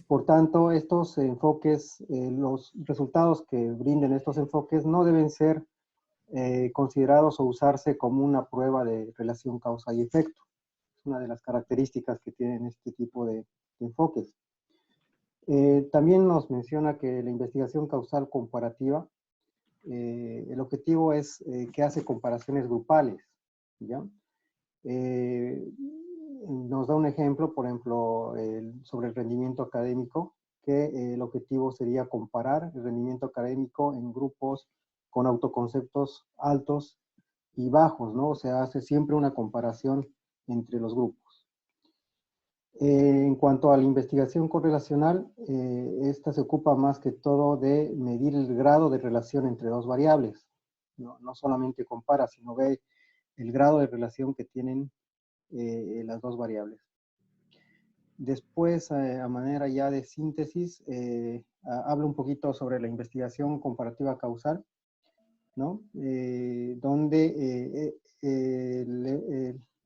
por tanto, estos enfoques, los resultados que brinden estos enfoques no deben ser considerados o usarse como una prueba de relación causa y efecto. Es una de las características que tienen este tipo de enfoques. También nos menciona que la investigación causal comparativa, el objetivo es que hace comparaciones grupales, ¿ya? Nos da un ejemplo, por ejemplo, sobre el rendimiento académico, que el objetivo sería comparar el rendimiento académico en grupos con autoconceptos altos y bajos, ¿no? O sea, hace siempre una comparación entre los grupos. En cuanto a la investigación correlacional, esta se ocupa más que todo de medir el grado de relación entre dos variables. No solamente compara, sino ve el grado de relación que tienen las dos variables. Después, a manera ya de síntesis, hablo un poquito sobre la investigación comparativa causal, ¿no? Donde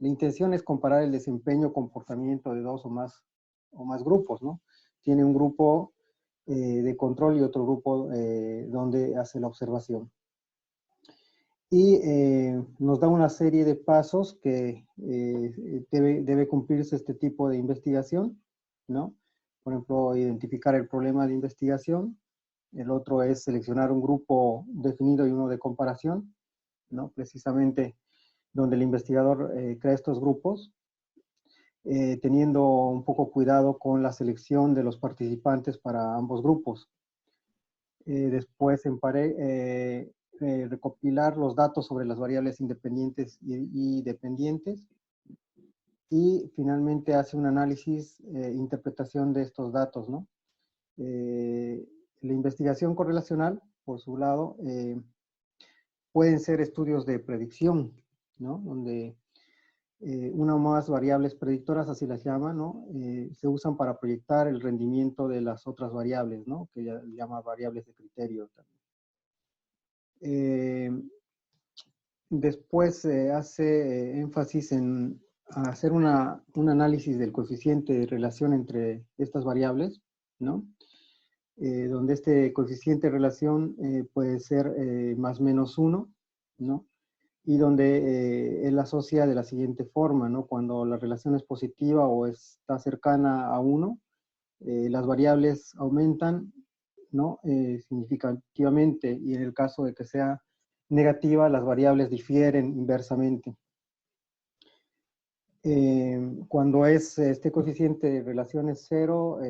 la intención es comparar el desempeño o comportamiento de dos o más grupos, ¿no? Tiene un grupo de control y otro grupo donde hace la observación. Y nos da una serie de pasos que debe cumplirse este tipo de investigación, ¿no? Por ejemplo, identificar el problema de investigación. El otro es seleccionar un grupo definido y uno de comparación, ¿no? Precisamente donde el investigador crea estos grupos, teniendo un poco cuidado con la selección de los participantes para ambos grupos. Después recopilar los datos sobre las variables independientes y dependientes. Y finalmente hace un análisis, interpretación de estos datos, ¿no? La investigación correlacional, por su lado, pueden ser estudios de predicción, ¿no? Donde una o más variables predictoras, así las llaman, ¿no? Se usan para proyectar el rendimiento de las otras variables, ¿no? Que ya llama variables de criterio también. Después hace énfasis en hacer un análisis del coeficiente de relación entre estas variables, ¿no? Donde este coeficiente de relación puede ser más menos 1, ¿no? Y donde él asocia de la siguiente forma, ¿no? Cuando la relación es positiva o está cercana a 1, las variables aumentan, ¿no? Significativamente, y en el caso de que sea negativa, las variables difieren inversamente. Cuando este coeficiente de relación es 0,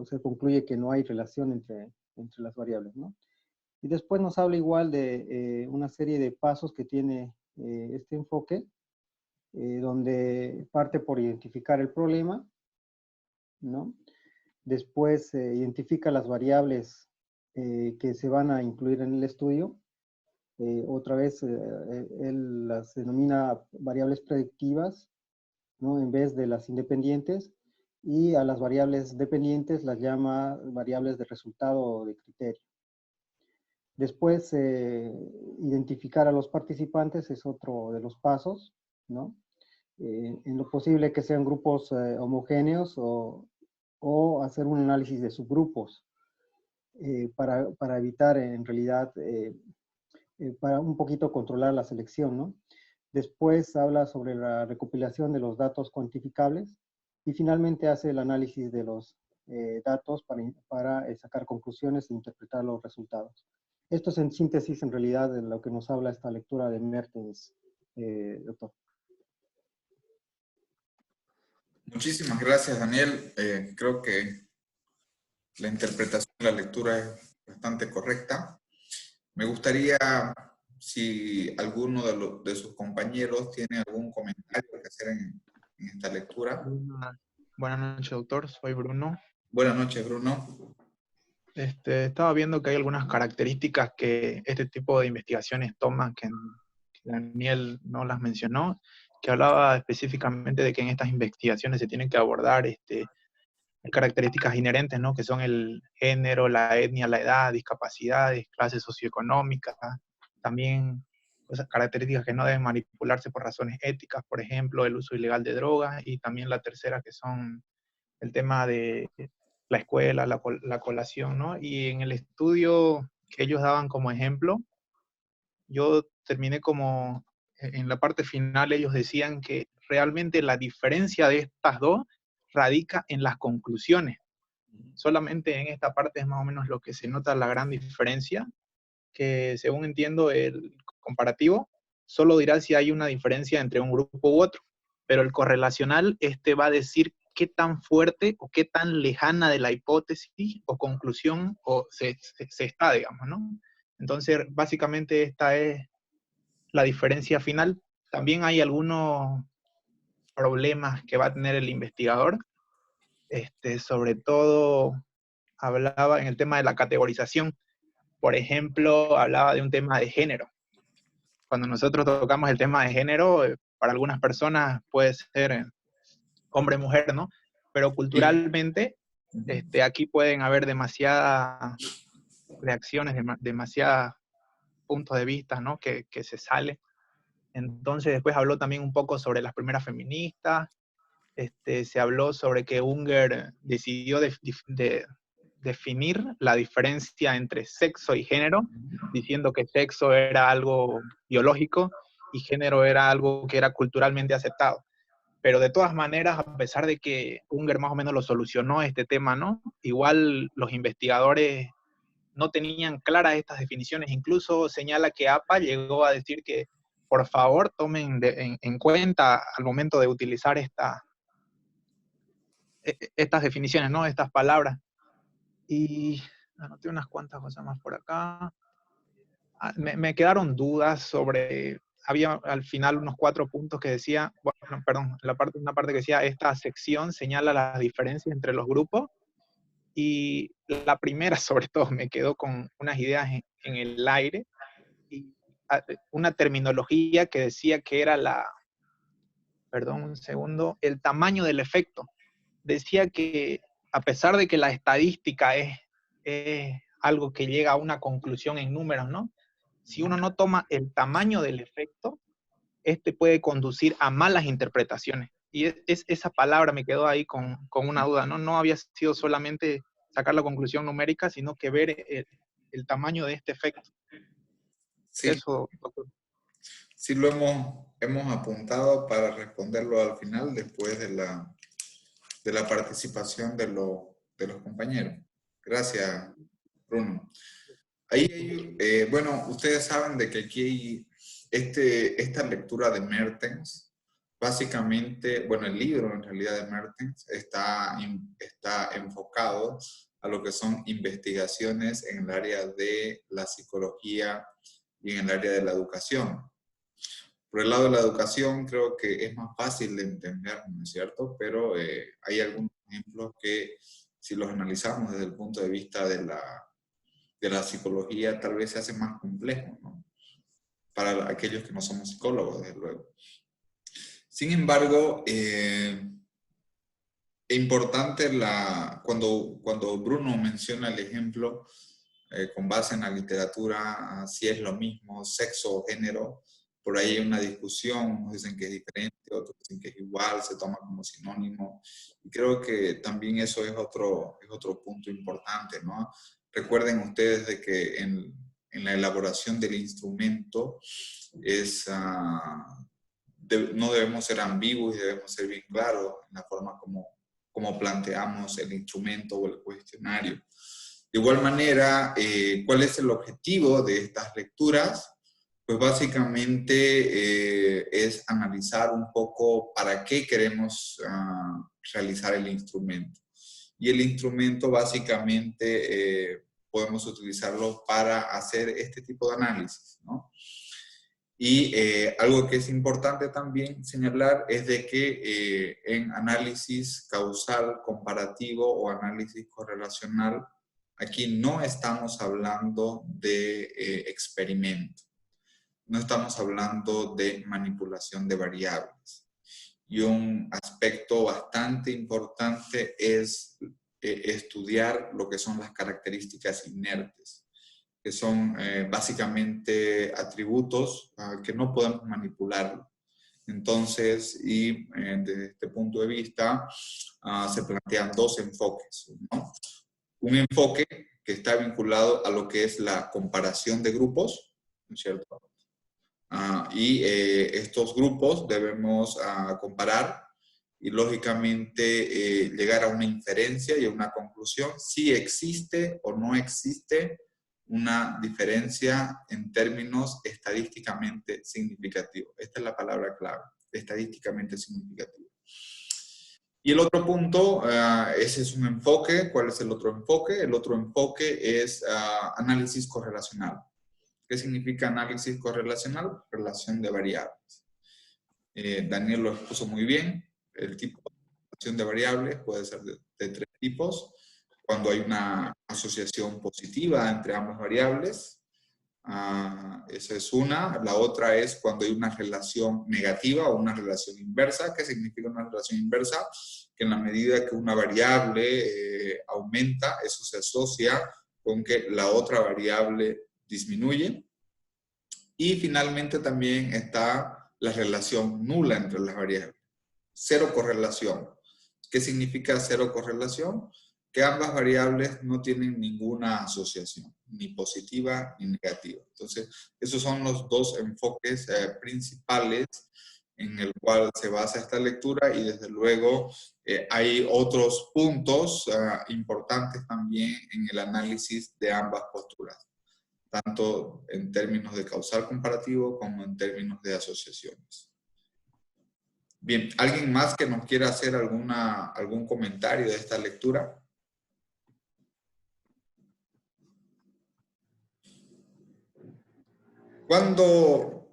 se concluye que no hay relación entre las variables, ¿no? Y después nos habla igual de una serie de pasos que tiene este enfoque, donde parte por identificar el problema, ¿no? Después identifica las variables que se van a incluir en el estudio. Otra vez, él las denomina variables predictivas, ¿no? En vez de las independientes, y a las variables dependientes las llama variables de resultado o de criterio. Después, identificar a los participantes es otro de los pasos, ¿no? En lo posible que sean grupos homogéneos o hacer un análisis de subgrupos para evitar en realidad, para un poquito controlar la selección, ¿no? Después habla sobre la recopilación de los datos cuantificables y finalmente hace el análisis de los datos para sacar conclusiones e interpretar los resultados. Esto es en síntesis en realidad de lo que nos habla esta lectura de Mertens, doctor. Muchísimas gracias, Daniel. Creo que la interpretación de la lectura es bastante correcta. Me gustaría, si alguno de sus compañeros tiene algún comentario que hacer en esta lectura. Buenas noches, doctor. Soy Bruno. Buenas noches, Bruno. Estaba viendo que hay algunas características que este tipo de investigaciones toman, que Daniel no las mencionó, que hablaba específicamente de que en estas investigaciones se tienen que abordar características inherentes, ¿no? Que son el género, la etnia, la edad, discapacidades, clases socioeconómicas, también esas características que no deben manipularse por razones éticas, por ejemplo, el uso ilegal de drogas, y también la tercera, que son el tema de la escuela, la colación, ¿no? Y en el estudio que ellos daban como ejemplo, yo terminé como, en la parte final ellos decían que realmente la diferencia de estas dos radica en las conclusiones. Solamente en esta parte es más o menos lo que se nota la gran diferencia, que según entiendo el comparativo solo dirá si hay una diferencia entre un grupo u otro, pero el correlacional va a decir qué tan fuerte o qué tan lejana de la hipótesis o conclusión se está, digamos, ¿no? Entonces, básicamente esta es la diferencia final. También hay algunos problemas que va a tener el investigador, sobre todo hablaba en el tema de la categorización. Por ejemplo, hablaba de un tema de género. Cuando nosotros tocamos el tema de género, para algunas personas puede ser hombre-mujer, ¿no? Pero culturalmente, aquí pueden haber demasiadas reacciones, demasiados puntos de vista, ¿no? Que se sale. Entonces, después habló también un poco sobre las primeras feministas. Se habló sobre que Unger decidió definir la diferencia entre sexo y género, diciendo que sexo era algo biológico y género era algo que era culturalmente aceptado. Pero de todas maneras, a pesar de que Unger más o menos lo solucionó este tema, ¿no? Igual los investigadores no tenían claras estas definiciones. Incluso señala que APA llegó a decir que por favor tomen en cuenta al momento de utilizar estas definiciones, ¿no? Estas palabras. Y anoté unas cuantas cosas más por acá. Me quedaron dudas sobre, había al final unos 4 puntos que decía, bueno, perdón, una parte que decía, esta sección señala las diferencias entre los grupos, y la primera sobre todo me quedó con unas ideas en el aire, y una terminología que decía que era perdón un segundo, el tamaño del efecto. Decía que a pesar de que la estadística es algo que llega a una conclusión en números, ¿no? Si uno no toma el tamaño del efecto, puede conducir a malas interpretaciones. Y esa palabra me quedó ahí con una duda, ¿no? No había sido solamente sacar la conclusión numérica, sino que ver el tamaño de este efecto. Sí, Eso, doctor. sí lo hemos apuntado para responderlo al final, después de la participación de los compañeros. Gracias, Bruno. Ahí, bueno, ustedes saben de que aquí hay esta lectura de Mertens, básicamente, bueno, el libro en realidad de Mertens está enfocado a lo que son investigaciones en el área de la psicología y en el área de la educación. Por el lado de la educación creo que es más fácil de entender, ¿no es cierto? Pero hay algunos ejemplos que si los analizamos desde el punto de vista de la psicología tal vez se hace más complejo, ¿no? Para aquellos que no somos psicólogos, desde luego. Sin embargo, es importante cuando Bruno menciona el ejemplo con base en la literatura, si es lo mismo, sexo o género, por ahí hay una discusión, unos dicen que es diferente, otros dicen que es igual, se toma como sinónimo, y creo que también eso es otro punto importante, ¿no? Recuerden ustedes de que en la elaboración del instrumento no debemos ser ambiguos y debemos ser bien claros en la forma como planteamos el instrumento o el cuestionario. De igual manera, ¿cuál es el objetivo de estas lecturas? Pues básicamente es analizar un poco para qué queremos realizar el instrumento. Y el instrumento básicamente podemos utilizarlo para hacer este tipo de análisis, ¿no? Y algo que es importante también señalar es de que en análisis causal comparativo o análisis correlacional, aquí no estamos hablando de experimento, no estamos hablando de manipulación de variables. Y un aspecto bastante importante es estudiar lo que son las características inertes, que son básicamente atributos que no podemos manipular. Entonces, desde este punto de vista, se plantean dos enfoques, ¿no? Un enfoque que está vinculado a lo que es la comparación de grupos, ¿no es cierto? Estos grupos debemos comparar y lógicamente llegar a una inferencia y a una conclusión si existe o no existe una diferencia en términos estadísticamente significativos. Esta es la palabra clave, estadísticamente significativo. Y el otro punto, ese es un enfoque. ¿Cuál es el otro enfoque? El otro enfoque es análisis correlacional. ¿Qué significa análisis correlacional? Relación de variables. Daniel lo expuso muy bien. El tipo de relación de variables puede ser de tres tipos. Cuando hay una asociación positiva entre ambas variables, esa es una. La otra es cuando hay una relación negativa o una relación inversa. ¿Qué significa una relación inversa? Que en la medida que una variable aumenta, eso se asocia con que la otra variable disminuye. Y finalmente también está la relación nula entre las variables. Cero correlación. ¿Qué significa cero correlación? Que ambas variables no tienen ninguna asociación, ni positiva ni negativa. Entonces, esos son los dos enfoques principales en el cual se basa esta lectura, y desde luego hay otros puntos importantes también en el análisis de ambas posturas, tanto en términos de causal comparativo como en términos de asociaciones. Bien, ¿alguien más que nos quiera hacer algún comentario de esta lectura?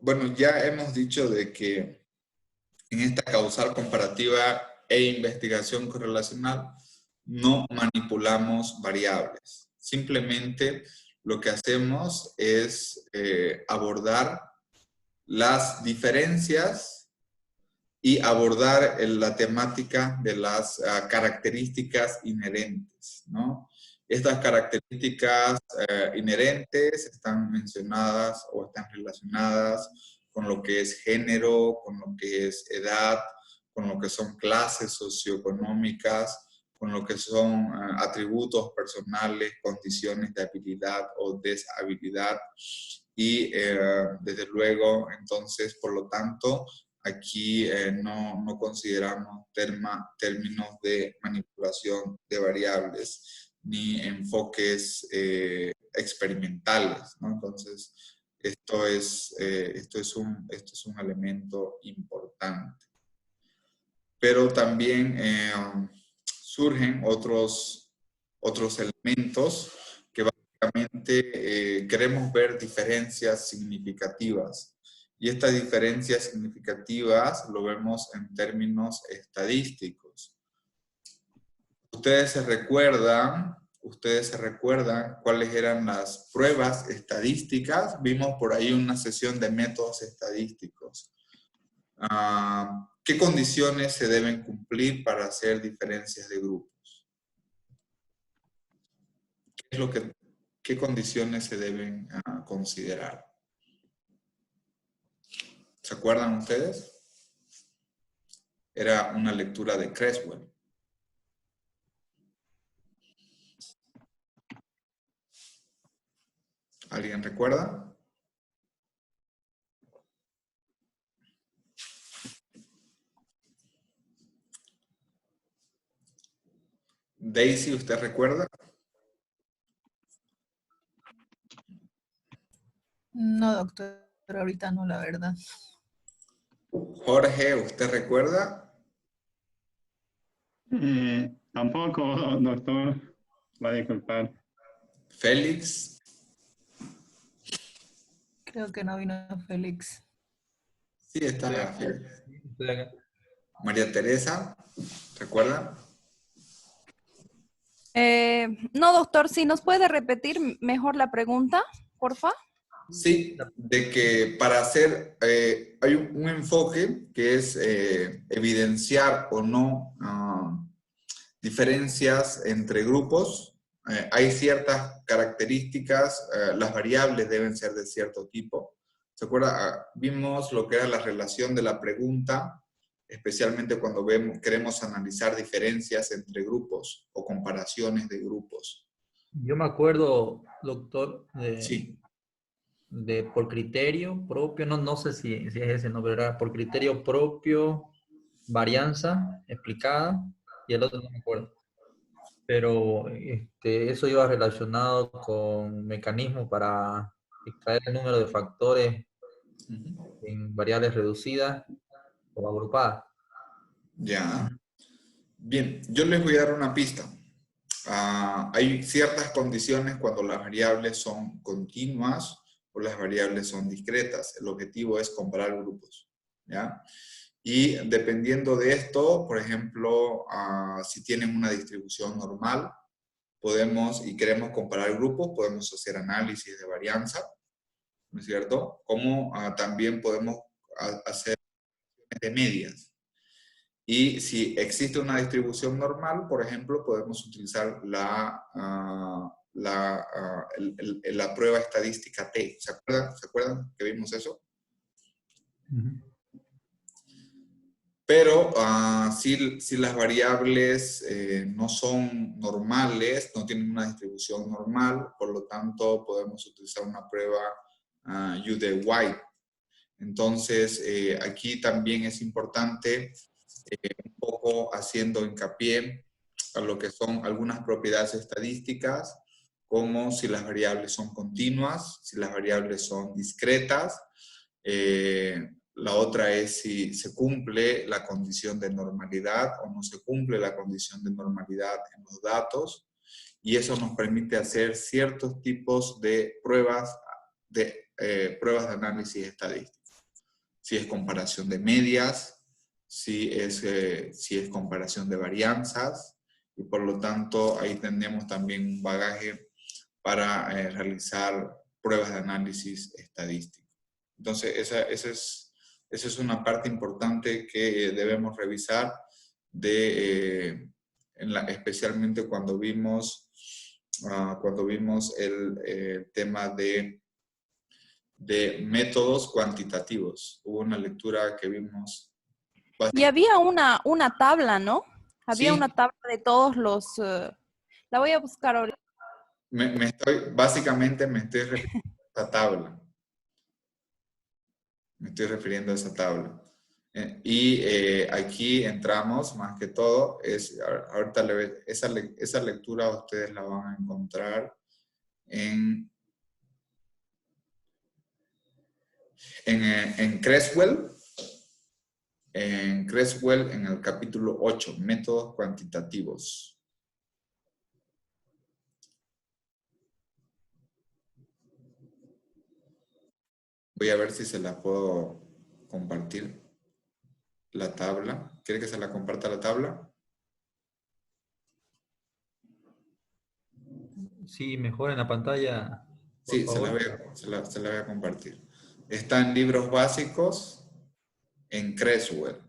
Bueno, ya hemos dicho de que en esta causal comparativa e investigación correlacional no manipulamos variables. Simplemente lo que hacemos es abordar las diferencias y abordar la temática de las características inherentes, ¿no? Estas características inherentes están mencionadas o están relacionadas con lo que es género, con lo que es edad, con lo que son clases socioeconómicas, con lo que son atributos personales, condiciones de habilidad o deshabilidad. Y desde luego, entonces, por lo tanto, aquí no consideramos términos de manipulación de variables ni enfoques experimentales, ¿no? Entonces, esto es un elemento importante. Pero también surgen otros elementos que básicamente queremos ver diferencias significativas. Y estas diferencias significativas lo vemos en términos estadísticos. ¿Ustedes se recuerdan cuáles eran las pruebas estadísticas? Vimos por ahí una sesión de métodos estadísticos. ¿Qué condiciones se deben cumplir para hacer diferencias de grupos? ¿Qué condiciones se deben considerar? ¿Se acuerdan ustedes? Era una lectura de Creswell. ¿Alguien recuerda? Daisy, ¿usted recuerda? No, doctor, ahorita no, la verdad. Jorge, ¿usted recuerda? Tampoco, doctor. Va a disculpar. Félix. Creo que no vino Félix. Sí, está Félix. María Teresa, ¿recuerda? No, doctor, si nos puede repetir mejor la pregunta, porfa. Sí, de que para hacer, hay un enfoque que es evidenciar o no diferencias entre grupos. Hay ciertas características, las variables deben ser de cierto tipo, ¿Se acuerda? Vimos lo que era la relación de la pregunta, especialmente cuando queremos analizar diferencias entre grupos o comparaciones de grupos. Yo me acuerdo, doctor, Sí. de por criterio propio, no sé si es ese nombre, era por criterio propio, varianza explicada, y el otro no me acuerdo. Pero eso iba relacionado con mecanismos para extraer el número de factores en variables reducidas o agrupadas. Ya. Bien, yo les voy a dar una pista. Hay ciertas condiciones cuando las variables son continuas o las variables son discretas. El objetivo es comparar grupos, ¿ya? Y dependiendo de esto, por ejemplo, si tienen una distribución normal, y queremos comparar grupos, podemos hacer análisis de varianza, ¿no es cierto? Como también podemos hacer de medias. Y si existe una distribución normal, por ejemplo, podemos utilizar la prueba estadística T. ¿Se acuerdan que vimos eso? Pero si las variables no son normales, no tienen una distribución normal, por lo tanto podemos utilizar una prueba U de White. Entonces, aquí también es importante un poco haciendo hincapié a lo que son algunas propiedades estadísticas, como si las variables son continuas, si las variables son discretas. La otra es si se cumple la condición de normalidad o no se cumple la condición de normalidad en los datos. Y eso nos permite hacer ciertos tipos de pruebas de análisis estadístico. Si es comparación de medias, si es comparación de varianzas, y por lo tanto ahí tenemos también un bagaje para realizar pruebas de análisis estadístico. Entonces esa es una parte importante que debemos revisar, especialmente cuando vimos el tema de métodos cuantitativos. Hubo una lectura que vimos. Y había una tabla, ¿no? Había Sí. una tabla de todos los... la voy a buscar ahorita. Básicamente me estoy refiriendo a esa tabla. Aquí entramos, más que todo, ahorita esa lectura ustedes la van a encontrar en Creswell. En Creswell, en el capítulo 8, métodos cuantitativos. Voy a ver si se la puedo compartir, la tabla. ¿Quiere que se la comparta la tabla? Sí, mejor en la pantalla. Sí, se la voy a compartir. Está en libros básicos, en Creswell.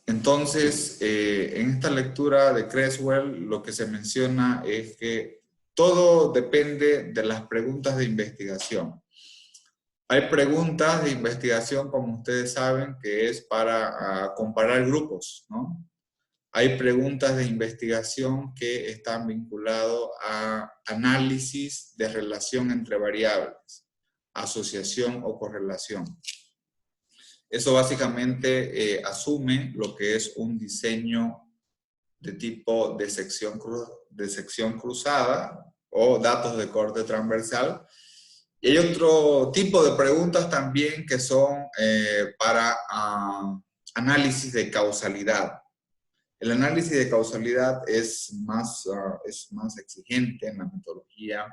Entonces, en esta lectura de Creswell, lo que se menciona es que todo depende de las preguntas de investigación. Hay preguntas de investigación, como ustedes saben, que es para comparar grupos, ¿no? Hay preguntas de investigación que están vinculadas a análisis de relación entre variables, asociación o correlación. Eso básicamente asume lo que es un diseño de tipo de sección cruzada o datos de corte transversal. Y hay otro tipo de preguntas también que son para análisis de causalidad. El análisis de causalidad es más exigente en la metodología,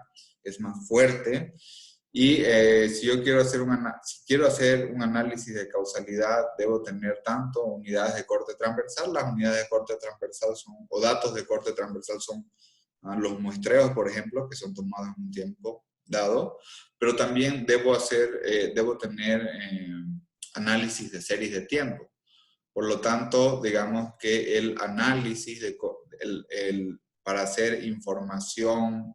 es más fuerte. Y si quiero hacer un análisis de causalidad, debo tener tanto unidades de corte transversal. Las unidades de corte transversal o datos de corte transversal son los muestreos, por ejemplo, que son tomados en un tiempo dado. Pero también debo tener análisis de series de tiempo. Por lo tanto, digamos que el análisis para hacer información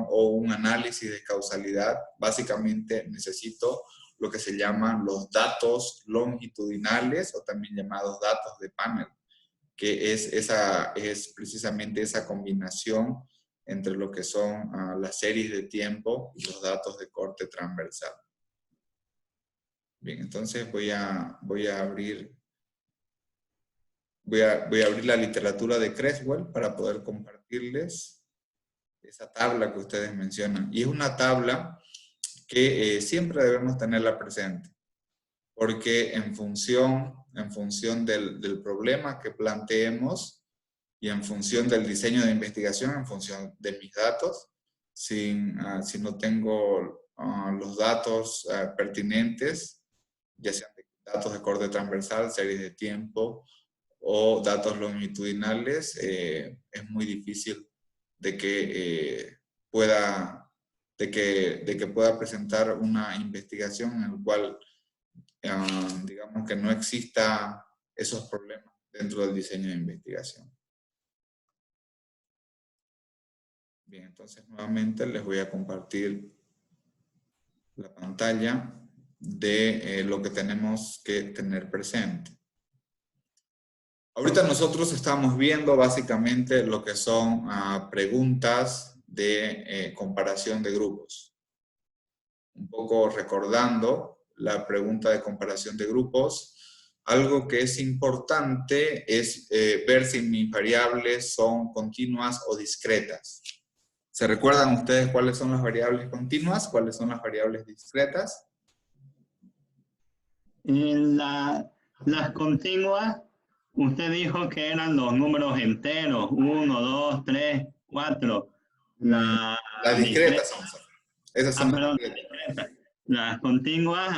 o un análisis de causalidad, básicamente necesito lo que se llaman los datos longitudinales o también llamados datos de panel, que es precisamente esa combinación entre lo que son las series de tiempo y los datos de corte transversal. Bien, entonces voy a abrir la literatura de Creswell para poder compartirles esa tabla que ustedes mencionan. Y es una tabla que siempre debemos tenerla presente, porque en función del problema que planteemos y en función del diseño de investigación, en función de mis datos, si no tengo los datos pertinentes, ya sean datos de corte transversal, series de tiempo o datos longitudinales, es muy difícil de que pueda presentar una investigación en la cual digamos que no exista esos problemas dentro del diseño de investigación. Bien, entonces nuevamente les voy a compartir la pantalla de lo que tenemos que tener presente. Ahorita nosotros estamos viendo básicamente lo que son preguntas de comparación de grupos. Un poco recordando la pregunta de comparación de grupos, algo que es importante es ver si mis variables son continuas o discretas. ¿Se recuerdan ustedes cuáles son las variables continuas? ¿Cuáles son las variables discretas? Las continuas, usted dijo que eran los números enteros, 1, 2, 3, 4. Las discretas son esas son las discretas. Las continuas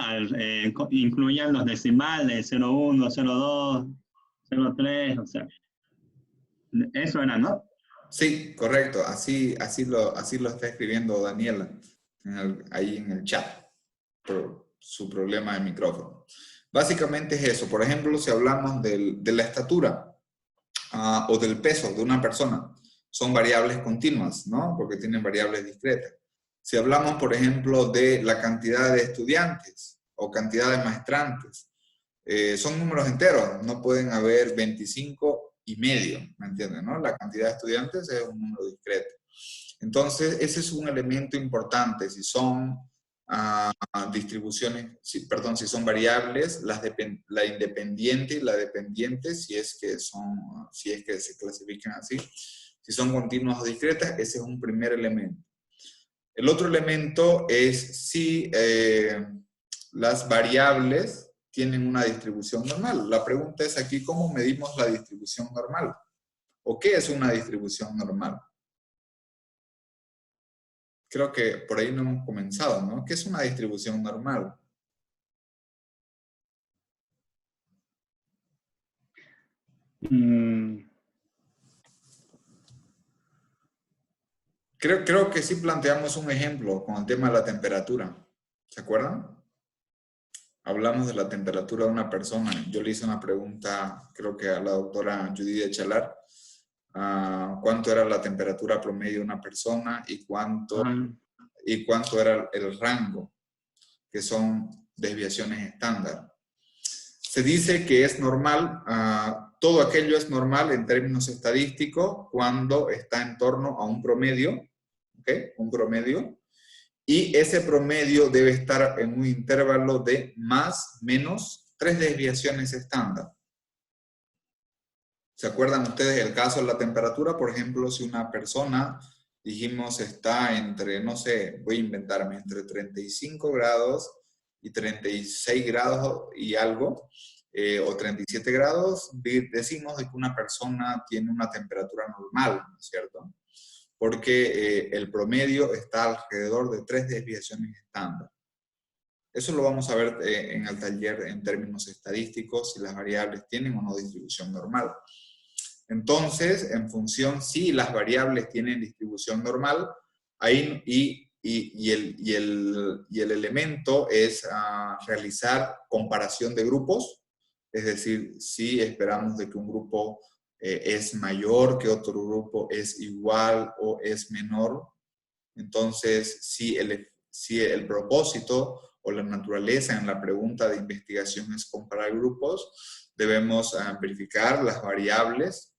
incluyen los decimales, 0,1, 0,2, 0,3, o sea, eso era, ¿no? Sí, correcto. Así lo está escribiendo Daniela ahí en el chat por su problema de micrófono. Básicamente es eso. Por ejemplo, si hablamos de la estatura o del peso de una persona, son variables continuas, ¿no? Porque tienen variables discretas. Si hablamos, por ejemplo, de la cantidad de estudiantes o cantidad de maestrantes, son números enteros, no pueden haber 25 y medio, ¿me entienden? ¿No? La cantidad de estudiantes es un número discreto. Entonces, ese es un elemento importante. Si son distribuciones, si son variables, la independiente y la dependiente, si es que se clasifican así, si son continuas o discretas, ese es un primer elemento. El otro elemento es si las variables tienen una distribución normal. La pregunta es aquí, ¿cómo medimos la distribución normal? ¿O qué es una distribución normal? Creo que por ahí no hemos comenzado, ¿no? ¿Qué es una distribución normal? Creo que sí planteamos un ejemplo con el tema de la temperatura. ¿Se acuerdan? Hablamos de la temperatura de una persona. Yo le hice una pregunta, creo que a la doctora Judy Echalar, cuánto era la temperatura promedio de una persona y cuánto era el rango, que son desviaciones estándar. Se dice que es normal, todo aquello es normal en términos estadísticos cuando está en torno a un promedio, ¿okay? Un promedio, y ese promedio debe estar en un intervalo de más, menos 3 desviaciones estándar. ¿Se acuerdan ustedes el caso de la temperatura? Por ejemplo, si una persona, dijimos, está entre, no sé, voy a inventarme, entre 35 grados y 36 grados y algo, o 37 grados, decimos de que una persona tiene una temperatura normal, ¿no es cierto? Porque el promedio está alrededor de 3 desviaciones estándar. Eso lo vamos a ver en el taller en términos estadísticos, si las variables tienen o no distribución normal. Entonces, en función si las variables tienen distribución normal, ahí, y el elemento es realizar comparación de grupos, es decir, si esperamos de que un grupo es mayor que otro grupo, es igual o es menor. Entonces, si el propósito o la naturaleza en la pregunta de investigación es comparar grupos, debemos verificar las variables,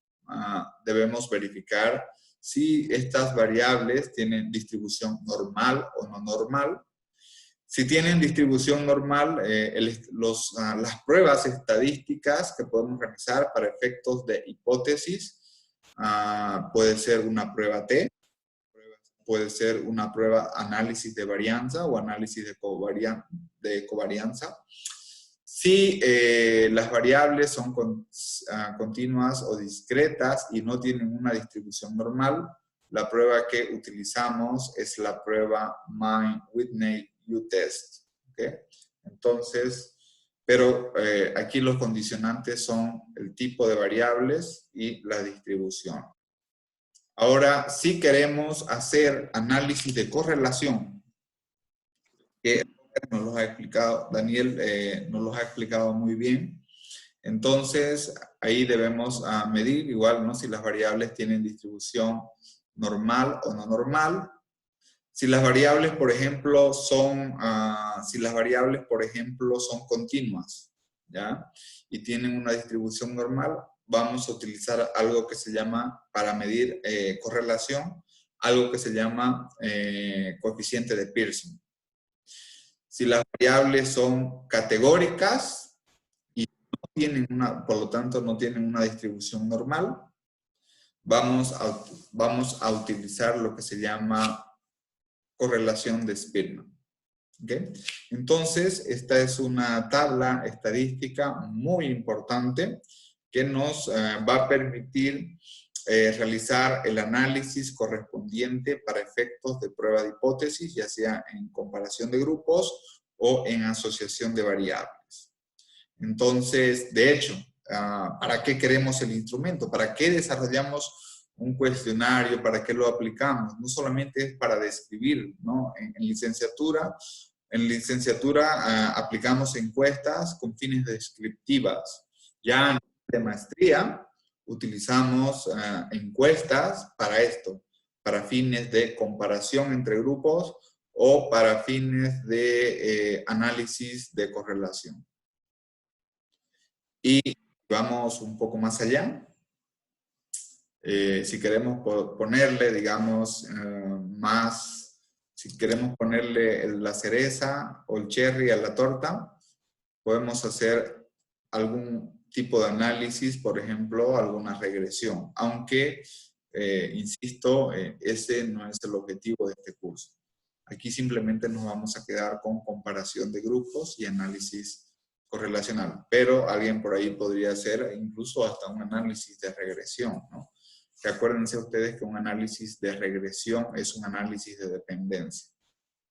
debemos verificar si estas variables tienen distribución normal o no normal. Si tienen distribución normal, las pruebas estadísticas que podemos realizar para efectos de hipótesis puede ser una prueba T, puede ser una prueba análisis de varianza o análisis de covarianza. Si las variables son continuas o discretas y no tienen una distribución normal, la prueba que utilizamos es la prueba Mann-Whitney-U-Test. ¿Okay? Entonces, pero aquí los condicionantes son el tipo de variables y la distribución. Ahora, si queremos hacer análisis de correlación, que nos los ha explicado, Daniel nos los ha explicado muy bien, entonces ahí debemos medir igual, ¿no? Si las variables tienen distribución normal o no normal. Si las variables, por ejemplo, son continuas, ¿ya? Y tienen una distribución normal, vamos a utilizar algo que se llama, para medir correlación, algo que se llama coeficiente de Pearson. Si las variables son categóricas y no tienen por lo tanto no tienen una distribución normal, vamos a utilizar lo que se llama correlación de Spearman. ¿Okay? Entonces, esta es una tabla estadística muy importante que nos va a permitir realizar el análisis correspondiente para efectos de prueba de hipótesis, ya sea en comparación de grupos o en asociación de variables. Entonces, de hecho, ¿para qué queremos el instrumento? ¿Para qué desarrollamos un cuestionario? ¿Para qué lo aplicamos? No solamente es para describir, ¿no? En licenciatura aplicamos encuestas con fines descriptivas. Ya de maestría utilizamos encuestas para esto, para fines de comparación entre grupos o para fines de análisis de correlación. Y vamos un poco más allá. Si queremos ponerle, digamos, si queremos ponerle la cereza o el cherry a la torta, podemos hacer algún tipo de análisis, por ejemplo, alguna regresión. Aunque, insisto, ese no es el objetivo de este curso. Aquí simplemente nos vamos a quedar con comparación de grupos y análisis correlacional. Pero alguien por ahí podría hacer incluso hasta un análisis de regresión, ¿no? Que acuérdense ustedes que un análisis de regresión es un análisis de dependencia,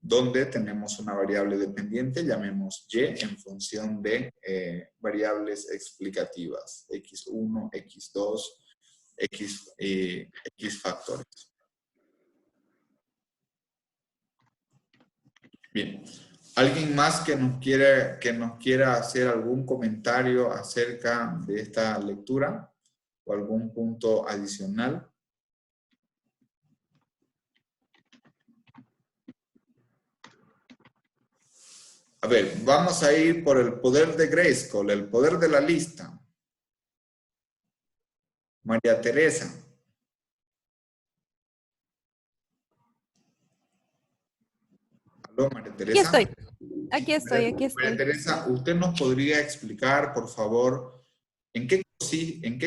donde tenemos una variable dependiente, llamemos Y, en función de variables explicativas, X1, X2, X factores. Bien. ¿Alguien más que nos quiera hacer algún comentario acerca de esta lectura? ¿O algún punto adicional? A ver, vamos a ir por el poder de Grayskull, el poder de la lista. María Teresa. ¿Aló, María Teresa? Aquí estoy. María Teresa, ¿usted nos podría explicar, por favor, en qué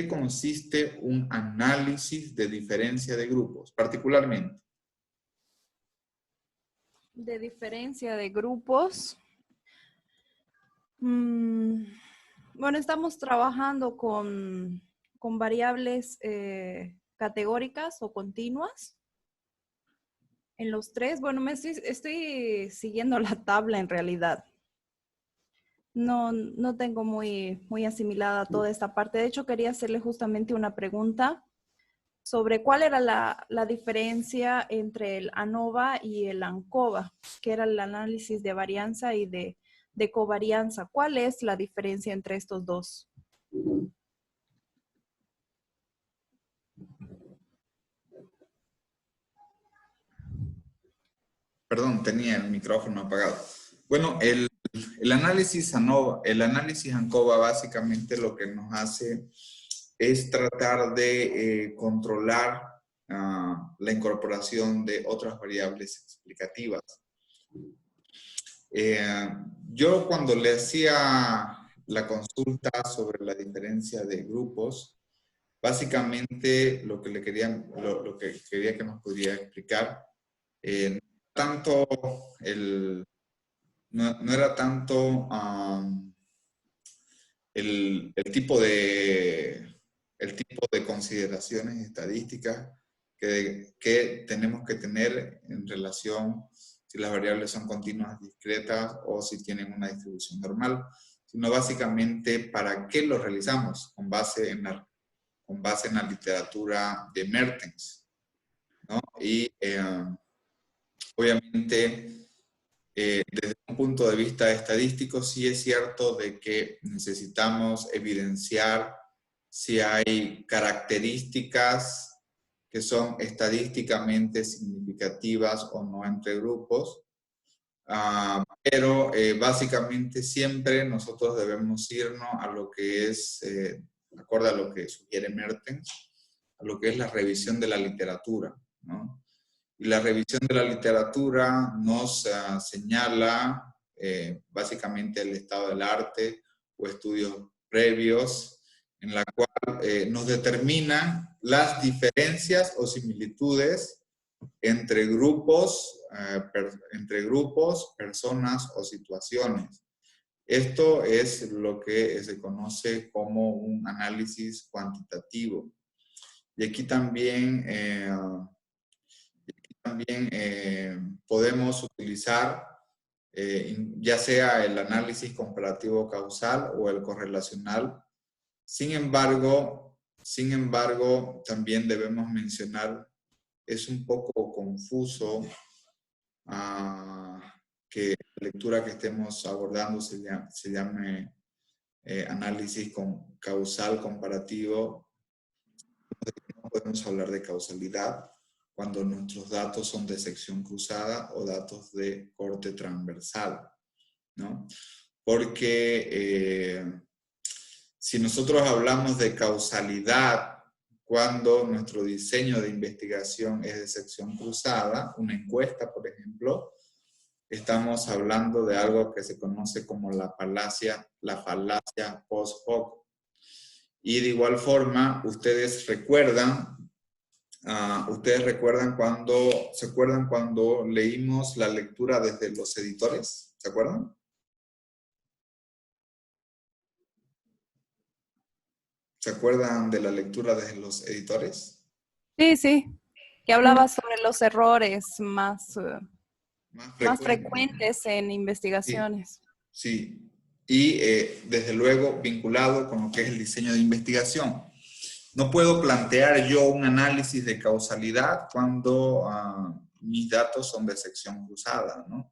consiste un análisis de diferencia de grupos, particularmente? De diferencia de grupos. Bueno, estamos trabajando con variables categóricas o continuas. En los tres, bueno, estoy siguiendo la tabla en realidad. No tengo muy asimilada toda esta parte. De hecho, quería hacerle justamente una pregunta sobre cuál era la diferencia entre el ANOVA y el ANCOVA, que era el análisis de varianza y de covarianza. ¿Cuál es la diferencia entre estos dos? Perdón, tenía el micrófono apagado. Bueno, el análisis ANOVA, el análisis ANCOVA básicamente lo que nos hace es tratar de controlar la incorporación de otras variables explicativas. Yo cuando le hacía la consulta sobre la diferencia de grupos, básicamente lo que quería que nos pudiera explicar, no era tanto el tipo de consideraciones estadísticas que tenemos que tener en relación si las variables son continuas discretas o si tienen una distribución normal, sino básicamente para qué lo realizamos con base en la literatura de Mertens, ¿no? Y obviamente, desde un punto de vista estadístico, sí es cierto de que necesitamos evidenciar si hay características que son estadísticamente significativas o no entre grupos, pero básicamente siempre nosotros debemos irnos a lo que es, acorde a lo que sugiere Mertens, a lo que es la revisión de la literatura, ¿no? Y la revisión de la literatura nos señala básicamente el estado del arte o estudios previos, en la cual nos determinan las diferencias o similitudes entre grupos, personas o situaciones. Esto es lo que se conoce como un análisis cuantitativo. Y aquí también podemos utilizar ya sea el análisis comparativo causal o el correlacional. Sin embargo, también debemos mencionar, es un poco confuso que la lectura que estemos abordando se llame análisis causal comparativo. No podemos hablar de causalidad cuando nuestros datos son de sección cruzada o datos de corte transversal, ¿no? Porque si nosotros hablamos de causalidad cuando nuestro diseño de investigación es de sección cruzada, una encuesta, por ejemplo, estamos hablando de algo que se conoce como la falacia post hoc. Y de igual forma, ustedes recuerdan cuando leímos la lectura desde los editores, ¿se acuerdan? ¿Se acuerdan de la lectura desde los editores? Sí, sí, que hablaba sobre los errores más frecuentes en investigaciones. Sí. Y desde luego vinculado con lo que es el diseño de investigación. No puedo plantear yo un análisis de causalidad cuando mis datos son de sección cruzada, ¿no?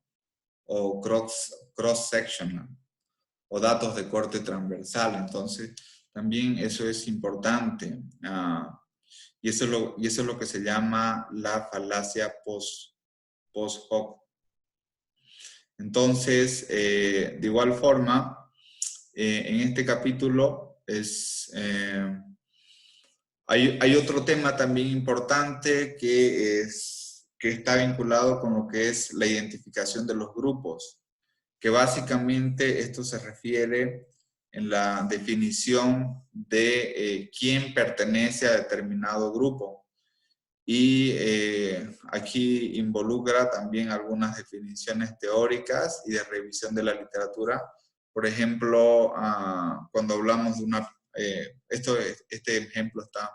O cross-sectional, o datos de corte transversal. Entonces, también eso es importante. Y eso es lo que se llama la falacia post hoc. Entonces, de igual forma, en este capítulo hay otro tema también importante que está vinculado con lo que es la identificación de los grupos, que básicamente esto se refiere en la definición de quién pertenece a determinado grupo. Y aquí involucra también algunas definiciones teóricas y de revisión de la literatura. Por ejemplo, cuando hablamos de una... este ejemplo está,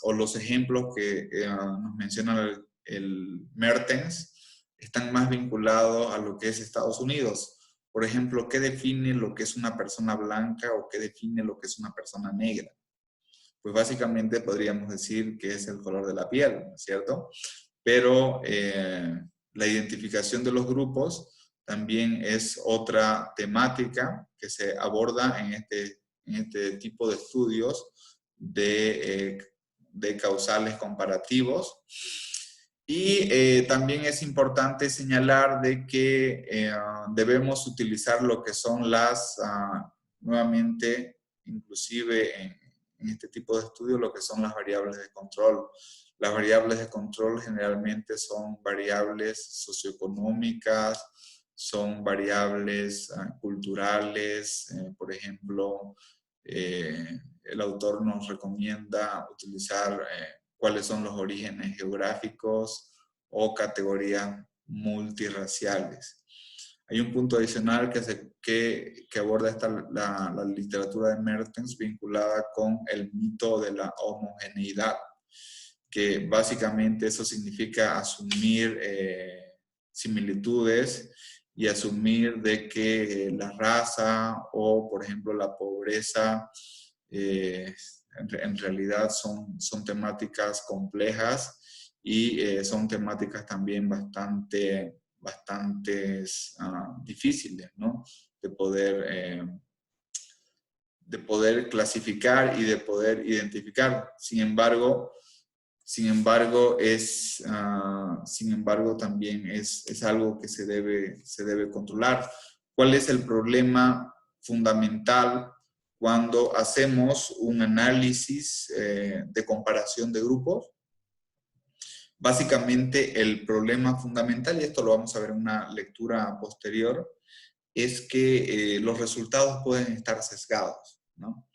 o los ejemplos que nos menciona el Mertens, están más vinculados a lo que es Estados Unidos. Por ejemplo, ¿qué define lo que es una persona blanca o qué define lo que es una persona negra? pues básicamente podríamos decir que es el color de la piel, ¿no es cierto? Pero la identificación de los grupos también es otra temática que se aborda en este tipo de estudios de causales comparativos. Y también es importante señalar de que debemos utilizar lo que son las, nuevamente, inclusive en este tipo de estudios, lo que son las variables de control. Las variables de control generalmente son variables socioeconómicas, son variables culturales. Por ejemplo, el autor nos recomienda utilizar cuáles son los orígenes geográficos o categorías multirraciales. Hay un punto adicional que aborda la literatura de Mertens vinculada con el mito de la homogeneidad, que básicamente eso significa asumir similitudes y asumir de que la raza o, por ejemplo, la pobreza en realidad son temáticas complejas y son temáticas también bastante difíciles, ¿no? De poder clasificar y de poder identificar. Sin embargo, también es algo que se debe controlar. ¿Cuál es el problema fundamental cuando hacemos un análisis de comparación de grupos? Básicamente el problema fundamental, y esto lo vamos a ver en una lectura posterior, es que los resultados pueden estar sesgados, ¿no?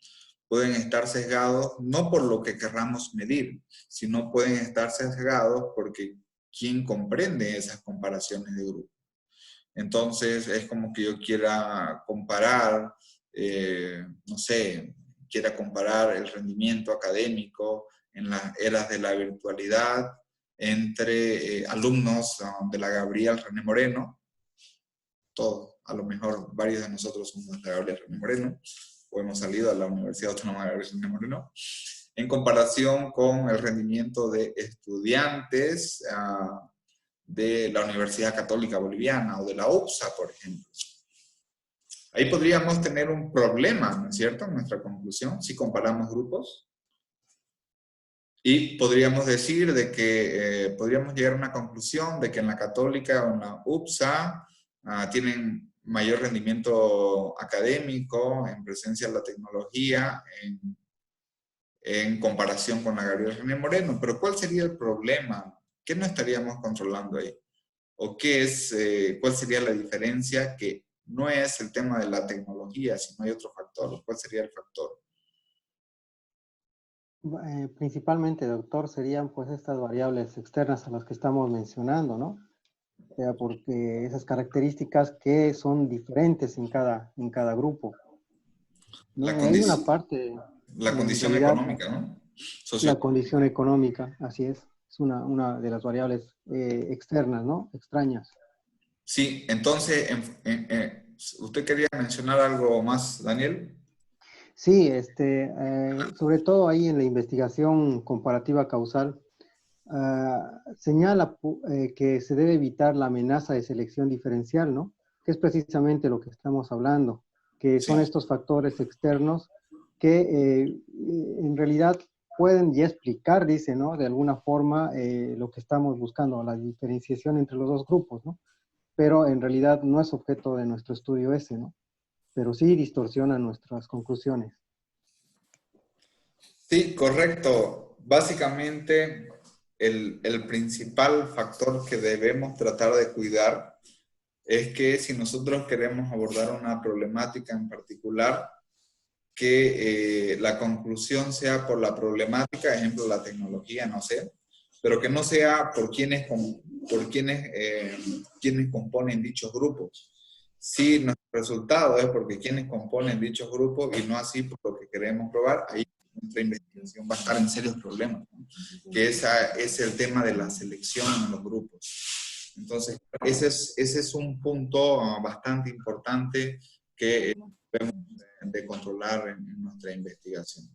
Pueden estar sesgados no por lo que querramos medir, sino pueden estar sesgados porque ¿quién comprende esas comparaciones de grupo? Entonces es como que yo quiera comparar, no sé, quiera comparar el rendimiento académico en las eras de la virtualidad entre alumnos de la Gabriel René Moreno. Todos, a lo mejor varios de nosotros somos de la Gabriel René Moreno, o hemos salido a la Universidad Autónoma de Gabriel René Moreno, en comparación con el rendimiento de estudiantes de la Universidad Católica Boliviana o de la UPSA, por ejemplo. Ahí podríamos tener un problema, ¿no es cierto?, en nuestra conclusión, si comparamos grupos. Y podríamos decir de que, podríamos llegar a una conclusión de que en la Católica o en la UPSA tienen mayor rendimiento académico, en presencia de la tecnología, en comparación con la Gabriel René Moreno. Pero ¿cuál sería el problema? ¿Qué no estaríamos controlando ahí? ¿O cuál sería la diferencia? Que no es el tema de la tecnología, sino hay otro factor. ¿Cuál sería el factor? Principalmente, doctor, serían pues estas variables externas a las que estamos mencionando, ¿no? O sea, porque esas características que son diferentes en cada grupo, ¿no? Hay una parte... La condición realidad, económica, ¿no? La condición económica, así es. Es una de las variables externas, ¿no? Extrañas. Sí, entonces, ¿usted quería mencionar algo más, Daniel? Sí, sobre todo ahí en la investigación comparativa causal, señala que se debe evitar la amenaza de selección diferencial, ¿no? Que es precisamente lo que estamos hablando, que son estos factores externos que en realidad pueden ya explicar, dice, ¿no? De alguna forma lo que estamos buscando, la diferenciación entre los dos grupos, ¿no? Pero en realidad no es objeto de nuestro estudio ese, ¿no? Pero sí distorsiona nuestras conclusiones. Sí, correcto. Básicamente, el principal factor que debemos tratar de cuidar es que si nosotros queremos abordar una problemática en particular, que la conclusión sea por la problemática, ejemplo, la tecnología, no sé, pero que no sea por quienes componen dichos grupos. Si nuestro resultado es porque quienes componen dichos grupos y no así por lo que queremos probar, ahí nuestra investigación va a estar en serios problemas, ¿no? Que es el tema de la selección en los grupos. Entonces, ese es un punto bastante importante que debemos de controlar en nuestra investigación.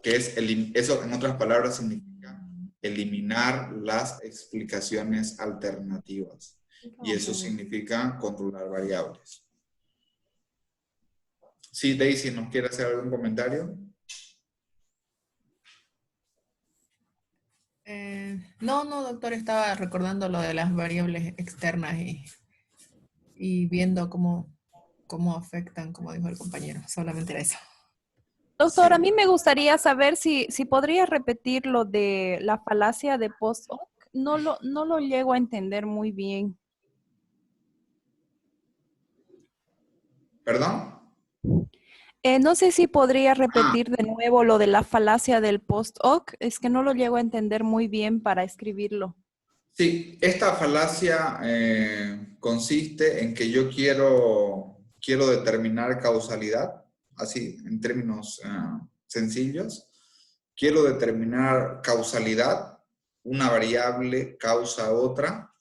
que es, eso en otras palabras significa eliminar las explicaciones alternativas. Y eso significa controlar variables. Sí, Daisy, ¿nos quiere hacer algún comentario? No, doctor, estaba recordando lo de las variables externas y viendo cómo afectan, como dijo el compañero. Solamente era eso. Doctor, Sí. a mí me gustaría saber si podría repetir lo de la falacia de post-hoc. No lo llego a entender muy bien. ¿Perdón? No sé si podría repetir de nuevo lo de la falacia del post-hoc. Es que no lo llego a entender muy bien para escribirlo. Sí, esta falacia consiste en que yo quiero determinar causalidad, así en términos sencillos. Quiero determinar causalidad, una variable causa otra,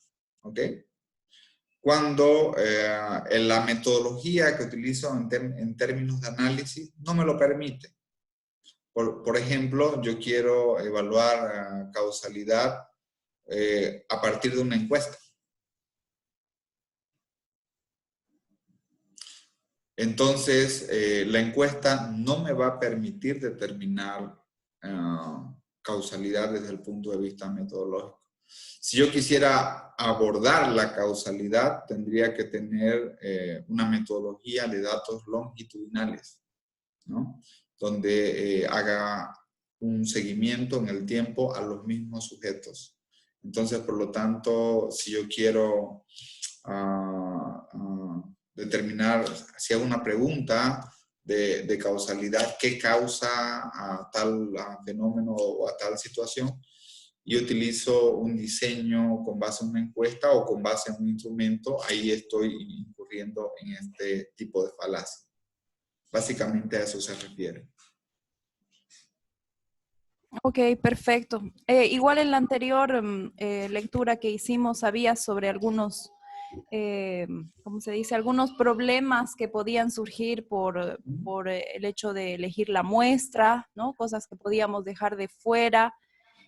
¿ok? Cuando la metodología que utilizo en términos de análisis no me lo permite. Por ejemplo, yo quiero evaluar causalidad a partir de una encuesta. Entonces, la encuesta no me va a permitir determinar causalidad desde el punto de vista metodológico. Si yo quisiera abordar la causalidad, tendría que tener una metodología de datos longitudinales, ¿no? Donde haga un seguimiento en el tiempo a los mismos sujetos. Entonces, por lo tanto, si yo quiero determinar, si hago una pregunta de causalidad, ¿qué causa a tal fenómeno o a tal situación? Y utilizo un diseño con base en una encuesta o con base en un instrumento, ahí estoy incurriendo en este tipo de falacia. Básicamente a eso se refiere. Ok, perfecto. Igual en la anterior lectura que hicimos había sobre algunos, ¿cómo se dice? Algunos problemas que podían surgir por el hecho de elegir la muestra, ¿no? Cosas que podíamos dejar de fuera.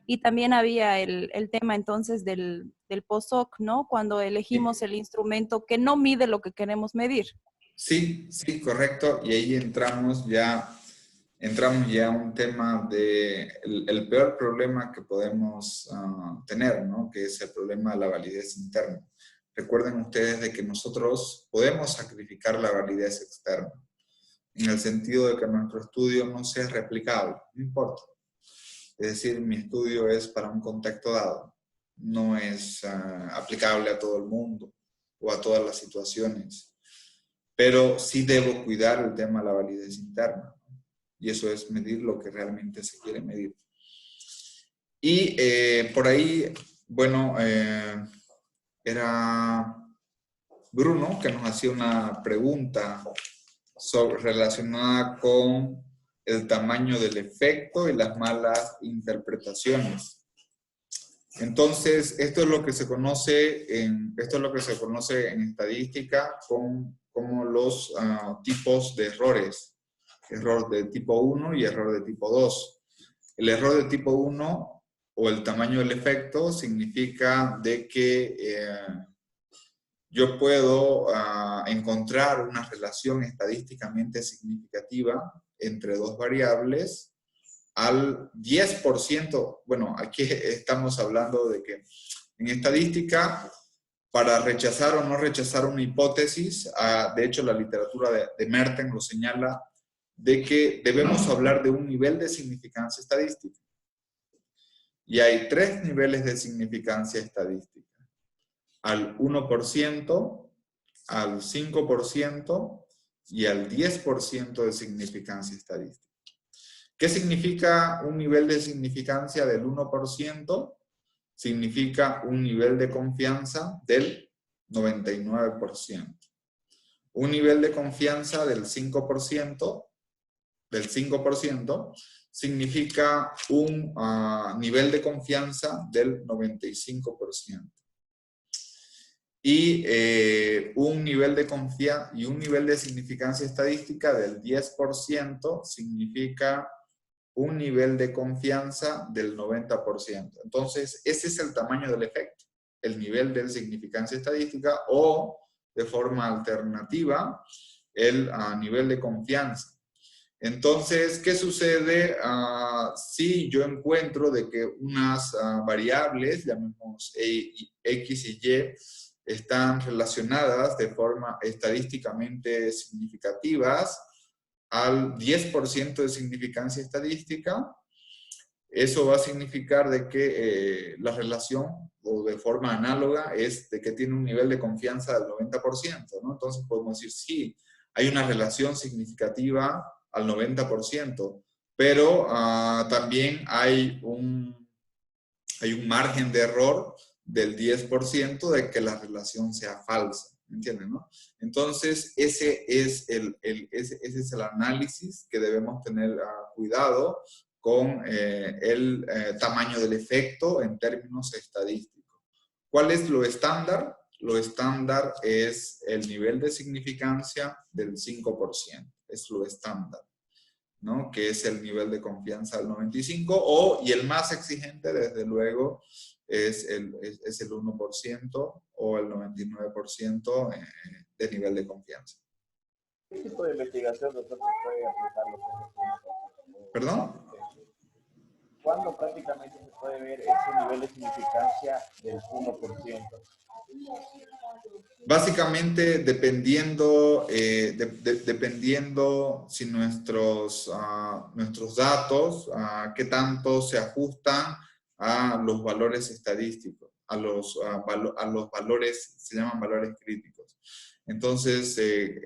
Y también había el tema entonces del post-hoc, ¿no? Cuando elegimos el instrumento que no mide lo que queremos medir. Sí, correcto. Y ahí entramos ya a un tema de el peor problema que podemos tener, ¿no? Que es el problema de la validez interna. Recuerden ustedes de que nosotros podemos sacrificar la validez externa, en el sentido de que nuestro estudio no sea replicable, no importa. Es decir, mi estudio es para un contexto dado, no es aplicable a todo el mundo o a todas las situaciones, pero sí debo cuidar el tema de la validez interna, y eso es medir lo que realmente se quiere medir. Y por ahí, bueno, era Bruno que nos hacía una pregunta relacionada con el tamaño del efecto y las malas interpretaciones. Entonces, esto es lo que se conoce en estadística como los tipos de errores. Error de tipo 1 y error de tipo 2. El error de tipo 1 o el tamaño del efecto significa de que yo puedo encontrar una relación estadísticamente significativa entre dos variables al 10%. Bueno, aquí estamos hablando de que en estadística, para rechazar o no rechazar una hipótesis, de hecho la literatura de Mertens lo señala, de que debemos hablar de un nivel de significancia estadística. Y hay 3 niveles de significancia estadística. Al 1%, al 5% y al 10% de significancia estadística. ¿Qué significa un nivel de significancia del 1%? Significa un nivel de confianza del 99%. Un nivel de confianza del 5%, significa un nivel de confianza del 95%. Y un nivel de significancia estadística del 10% significa un nivel de confianza del 90%. Entonces, ese es el tamaño del efecto, el nivel de significancia estadística, o de forma alternativa, el nivel de confianza. Entonces, ¿qué sucede si yo encuentro de que unas variables, llamemos X y Y, están relacionadas de forma estadísticamente significativas al 10% de significancia estadística? Eso va a significar de que la relación, o de forma análoga, es de que tiene un nivel de confianza del 90%, ¿no? Entonces podemos decir, sí, hay una relación significativa al 90%, pero también hay un margen de error del 10% de que la relación sea falsa, ¿entienden, no? Entonces, ese es el análisis que debemos tener cuidado con el tamaño del efecto en términos estadísticos. ¿Cuál es lo estándar? Lo estándar es el nivel de significancia del 5%. Es lo estándar, ¿no? Que es el nivel de confianza del 95%, y el más exigente, desde luego, es el 1% o el 99% de nivel de confianza. ¿Qué tipo de investigación nosotros puede aplicar? ¿Perdón? ¿Cuándo prácticamente se puede ver ese nivel de significancia del 1%? Básicamente dependiendo si nuestros datos, qué tanto se ajustan a los valores estadísticos, a los valores, se llaman valores críticos. Entonces,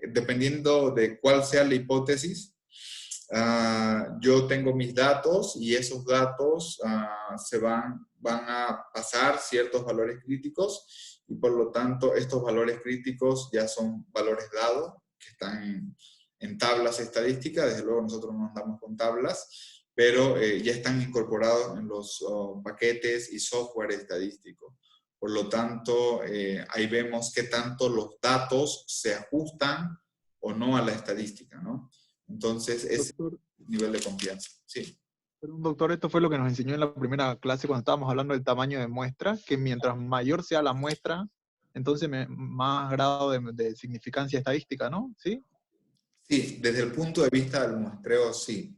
dependiendo de cuál sea la hipótesis, yo tengo mis datos, y esos datos van a pasar ciertos valores críticos, y por lo tanto estos valores críticos ya son valores dados, que están en tablas estadísticas. Desde luego nosotros no andamos con tablas, pero ya están incorporados en los paquetes y software estadístico. Por lo tanto, ahí vemos qué tanto los datos se ajustan o no a la estadística, ¿no? Entonces, ese es el nivel de confianza. Sí. Pero, doctor, esto fue lo que nos enseñó en la primera clase cuando estábamos hablando del tamaño de muestra, que mientras mayor sea la muestra, entonces más grado de significancia estadística, ¿no? ¿Sí? Sí, desde el punto de vista del muestreo, sí.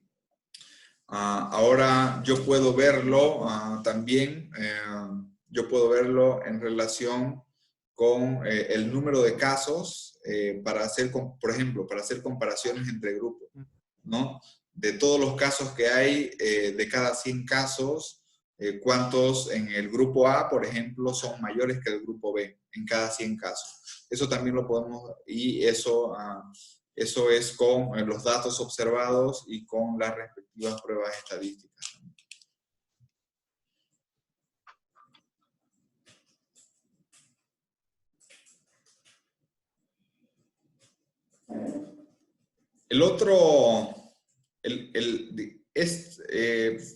Ahora yo puedo verlo también, yo puedo verlo en relación con el número de casos para hacer, por ejemplo, para hacer comparaciones entre grupos, ¿no? De todos los casos que hay, de cada 100 casos, cuántos en el grupo A, por ejemplo, son mayores que el grupo B, en cada 100 casos. Eso también lo podemos, y eso es con los datos observados y con las respectivas pruebas estadísticas. El otro,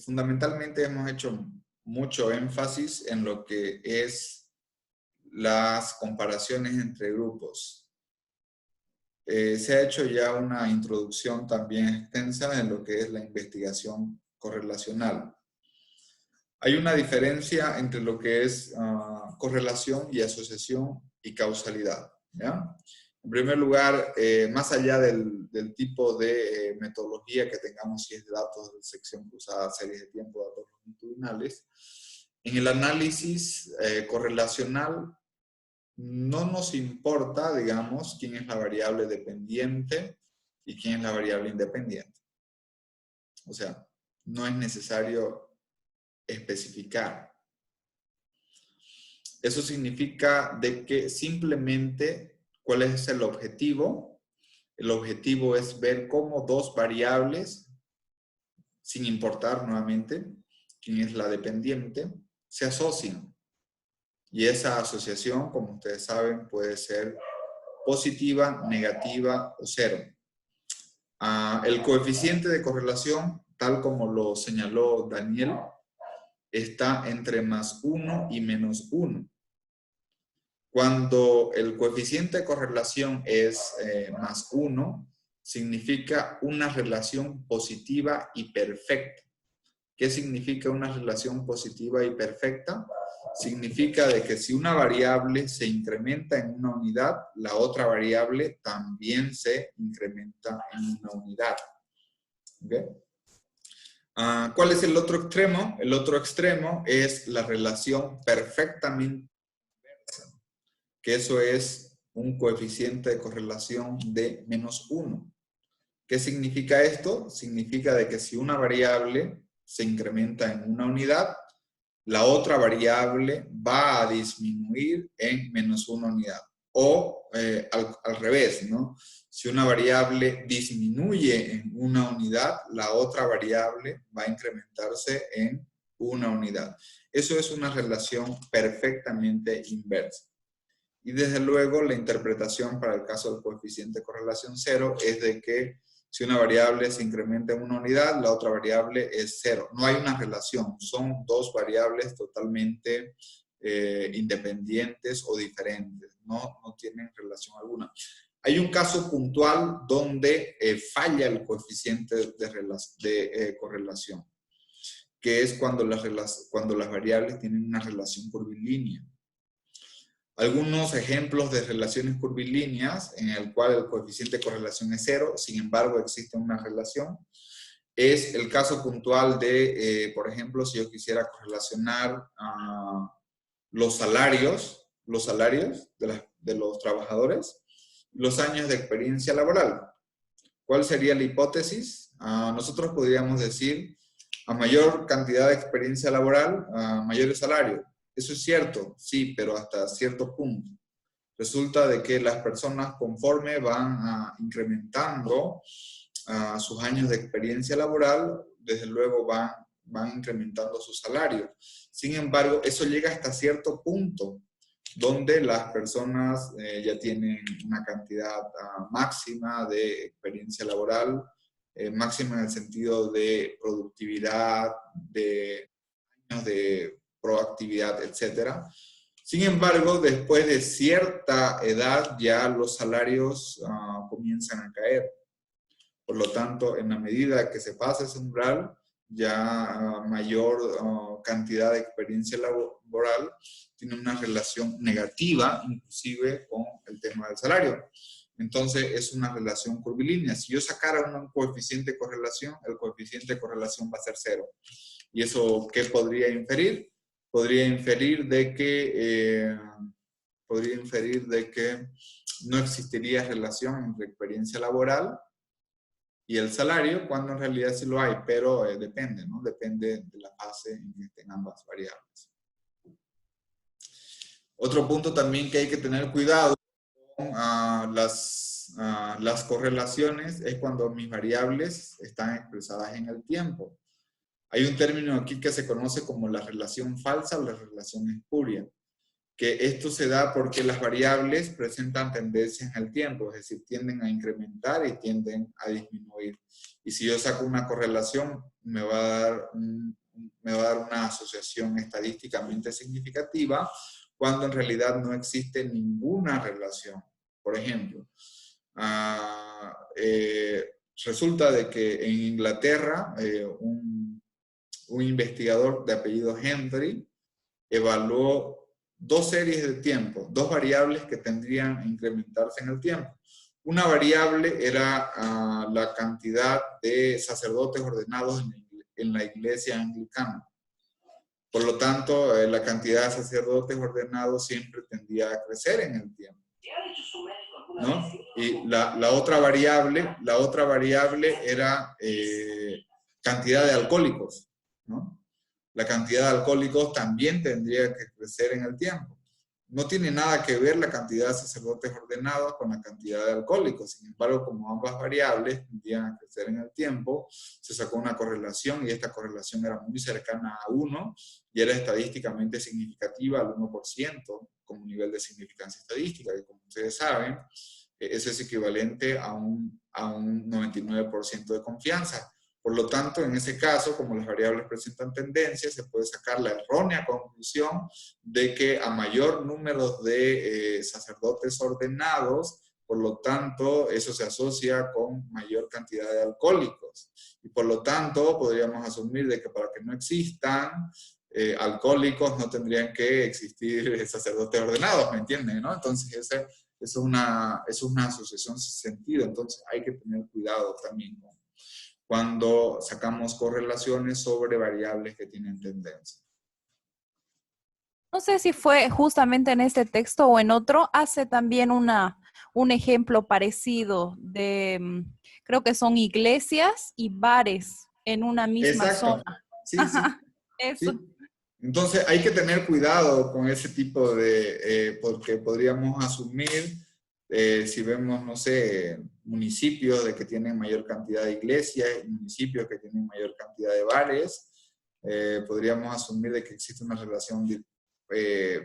fundamentalmente hemos hecho mucho énfasis en lo que es las comparaciones entre grupos. Se ha hecho ya una introducción también extensa en lo que es la investigación correlacional. Hay una diferencia entre lo que es correlación y asociación y causalidad, ¿ya? En primer lugar, más allá del tipo de metodología que tengamos, si es de datos de sección cruzada, series de tiempo, datos longitudinales, en el análisis correlacional no nos importa, digamos, quién es la variable dependiente y quién es la variable independiente. O sea, no es necesario especificar. Eso significa de que simplemente, ¿cuál es el objetivo? El objetivo es ver cómo dos variables, sin importar nuevamente quién es la dependiente, se asocian. Y esa asociación, como ustedes saben, puede ser positiva, negativa o cero. El coeficiente de correlación, tal como lo señaló Daniel, está entre +1 y -1. Cuando el coeficiente de correlación es +1, significa una relación positiva y perfecta. ¿Qué significa una relación positiva y perfecta? Significa de que si una variable se incrementa en una unidad, la otra variable también se incrementa en una unidad. ¿Okay? ¿Cuál es el otro extremo? El otro extremo es la relación perfectamente inversa, que eso es un coeficiente de correlación de -1. ¿Qué significa esto? Significa de que si una variable se incrementa en una unidad, la otra variable va a disminuir en -1 unidad. O al revés, ¿no? Si una variable disminuye en una unidad, la otra variable va a incrementarse en una unidad. Eso es una relación perfectamente inversa. Y desde luego la interpretación para el caso del coeficiente de correlación 0 es de que si una variable se incrementa en una unidad, la otra variable es 0. No hay una relación, son dos variables totalmente independientes o diferentes. No tienen relación alguna. Hay un caso puntual donde falla el coeficiente de correlación, que es cuando las variables tienen una relación curvilínea. Algunos ejemplos de relaciones curvilíneas en el cual el coeficiente de correlación es 0, sin embargo existe una relación. Es el caso puntual de, por ejemplo, si yo quisiera correlacionar los salarios de los trabajadores, los años de experiencia laboral. ¿Cuál sería la hipótesis? Nosotros podríamos decir, a mayor cantidad de experiencia laboral, mayores salarios. Eso es cierto, sí, pero hasta cierto punto. Resulta de que las personas conforme van incrementando sus años de experiencia laboral, desde luego van incrementando su salario. Sin embargo, eso llega hasta cierto punto, donde las personas ya tienen una cantidad máxima de experiencia laboral, máxima en el sentido de productividad, de años de proactividad, etc. Sin embargo, después de cierta edad ya los salarios comienzan a caer. Por lo tanto, en la medida que se pasa ese umbral, ya mayor cantidad de experiencia laboral tiene una relación negativa, inclusive con el tema del salario. Entonces, es una relación curvilínea. Si yo sacara un coeficiente de correlación, el coeficiente de correlación va a ser 0. ¿Y eso qué podría inferir? Podría inferir de que no existiría relación entre experiencia laboral y el salario, cuando en realidad sí lo hay, pero depende, ¿no? Depende de la fase en que estén ambas variables. Otro punto también que hay que tener cuidado con las correlaciones es cuando mis variables están expresadas en el tiempo. Hay un término aquí que se conoce como la relación falsa o la relación espuria, que esto se da porque las variables presentan tendencias en el tiempo, es decir, tienden a incrementar y tienden a disminuir. Y si yo saco una correlación, me va a dar una asociación estadísticamente significativa, cuando en realidad no existe ninguna relación. Por ejemplo, resulta de que en Inglaterra un investigador de apellido Henry evaluó dos series de tiempo, dos variables que tendrían a incrementarse en el tiempo. Una variable era la cantidad de sacerdotes ordenados en la iglesia anglicana. Por lo tanto, la cantidad de sacerdotes ordenados siempre tendía a crecer en el tiempo, ¿no? Y la otra variable era cantidad de alcohólicos, ¿no? La cantidad de alcohólicos también tendría que crecer en el tiempo. No tiene nada que ver la cantidad de sacerdotes ordenados con la cantidad de alcohólicos. Sin embargo, como ambas variables tendían a crecer en el tiempo, se sacó una correlación y esta correlación era muy cercana a 1 y era estadísticamente significativa al 1% como nivel de significancia estadística, que como ustedes saben, eso es equivalente a un 99% de confianza. Por lo tanto, en ese caso, como las variables presentan tendencias, se puede sacar la errónea conclusión de que a mayor número de sacerdotes ordenados, por lo tanto, eso se asocia con mayor cantidad de alcohólicos. Y por lo tanto, podríamos asumir de que para que no existan alcohólicos no tendrían que existir sacerdotes ordenados, ¿me entienden? ¿No? Entonces, eso es una asociación sin sentido. Entonces, hay que tener cuidado también cuando sacamos correlaciones sobre variables que tienen tendencia. No sé si fue justamente en este texto o en otro, hace también un ejemplo parecido de, creo que son iglesias y bares en una misma Exacto. zona. Sí, Eso. sí. Entonces hay que tener cuidado con ese tipo de, porque podríamos asumir, si vemos, no sé, municipios de que tienen mayor cantidad de iglesias y municipios que tienen mayor cantidad de bares, podríamos asumir de que existe una relación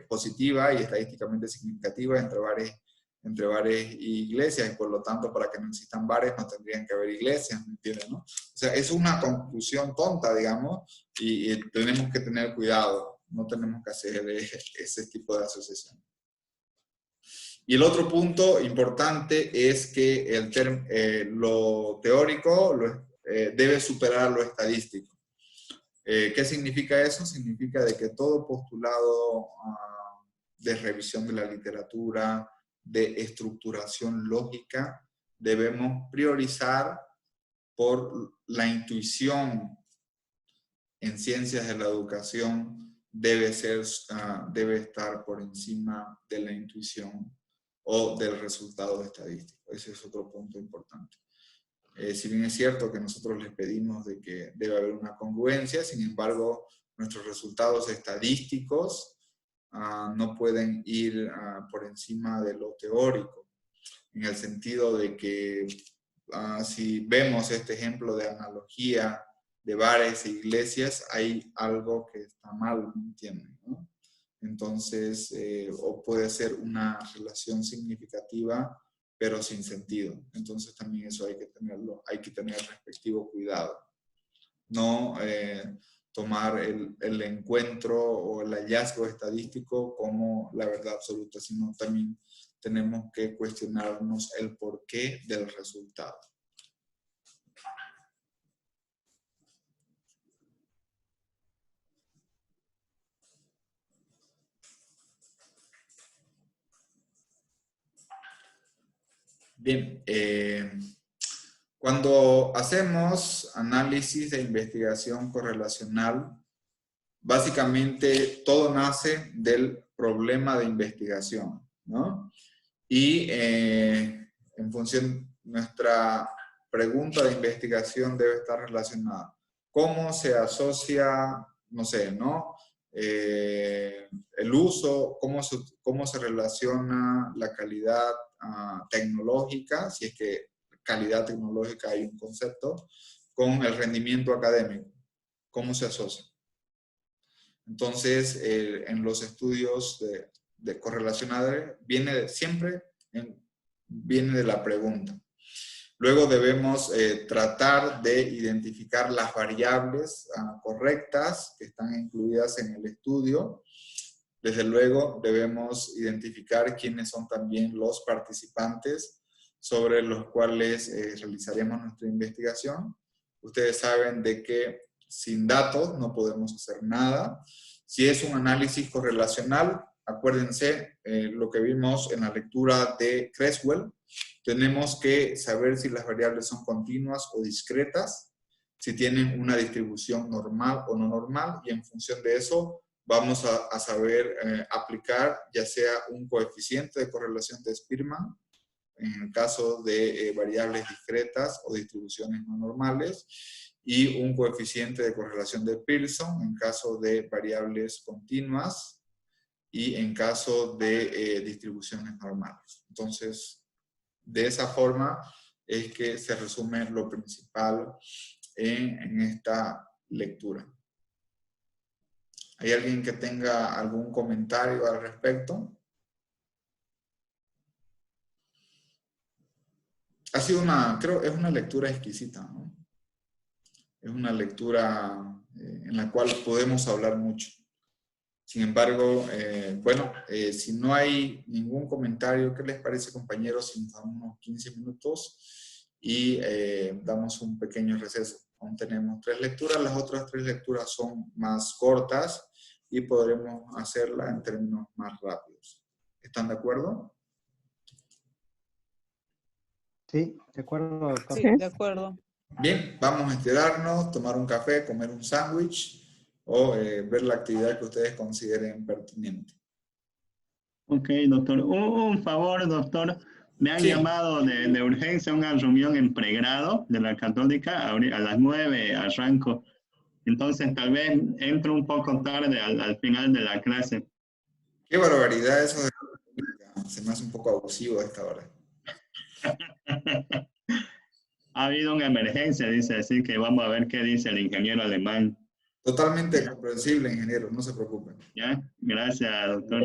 positiva y estadísticamente significativa entre bares y iglesias, y por lo tanto para que no existan bares no tendrían que haber iglesias, ¿me entiendes? ¿No? O sea, es una conclusión tonta, digamos, y tenemos que tener cuidado, no tenemos que hacer ese tipo de asociación. Y el otro punto importante es que lo teórico debe superar lo estadístico. ¿Qué significa eso? Significa de que todo postulado de revisión de la literatura, de estructuración lógica, debemos priorizar por la intuición en ciencias de la educación, debe estar por encima de la intuición o del resultado estadístico. Ese es otro punto importante. Si bien es cierto que nosotros les pedimos de que debe haber una congruencia, sin embargo, nuestros resultados estadísticos no pueden ir por encima de lo teórico, en el sentido de que si vemos este ejemplo de analogía de bares e iglesias, hay algo que está mal, ¿me entienden? ¿No? Entonces, o puede ser una relación significativa, pero sin sentido. Entonces también eso hay que tener respectivo cuidado. No tomar el encuentro o el hallazgo estadístico como la verdad absoluta, sino también tenemos que cuestionarnos el porqué del resultado. Bien, cuando hacemos análisis de investigación correlacional, básicamente todo nace del problema de investigación, ¿no? Y en función, nuestra pregunta de investigación debe estar relacionada. ¿Cómo se asocia, no sé, ¿no? El uso, cómo se relaciona la calidad tecnológica, si es que calidad tecnológica hay un concepto, con el rendimiento académico? ¿Cómo se asocia? Entonces, en los estudios de correlacionales siempre viene de la pregunta. Luego debemos tratar de identificar las variables correctas que están incluidas en el estudio. Desde luego debemos identificar quiénes son también los participantes sobre los cuales realizaremos nuestra investigación. Ustedes saben de que sin datos no podemos hacer nada. Si es un análisis correlacional, acuérdense lo que vimos en la lectura de Creswell, tenemos que saber si las variables son continuas o discretas, si tienen una distribución normal o no normal, y en función de eso vamos a saber aplicar ya sea un coeficiente de correlación de Spearman, en el caso de variables discretas o distribuciones no normales, y un coeficiente de correlación de Pearson en caso de variables continuas y en caso de distribuciones normales. Entonces, de esa forma es que se resume lo principal en esta lectura. ¿Hay alguien que tenga algún comentario al respecto? Ha sido creo, es una lectura exquisita, ¿no? Es una lectura en la cual podemos hablar mucho. Sin embargo, bueno, si no hay ningún comentario, ¿qué les parece, compañeros? Si nos damos unos 15 minutos y damos un pequeño receso. Aún tenemos 3 lecturas, las otras 3 lecturas son más cortas y podremos hacerla en términos más rápidos. ¿Están de acuerdo? Sí, de acuerdo, doctor. Sí, de acuerdo. Bien, vamos a estirarnos, tomar un café, comer un sándwich o ver la actividad que ustedes consideren pertinente. Ok, doctor. Un favor, doctor. Me han Sí. llamado de urgencia a una reunión en pregrado de la Católica. A las 9 arranco. Entonces, tal vez entro un poco tarde al final de la clase. Qué barbaridad eso de... Se me hace un poco abusivo a esta hora. Ha habido una emergencia, dice, así que vamos a ver qué dice el ingeniero alemán. Totalmente comprensible, ingeniero, no se preocupen. ¿Ya? Gracias, doctor.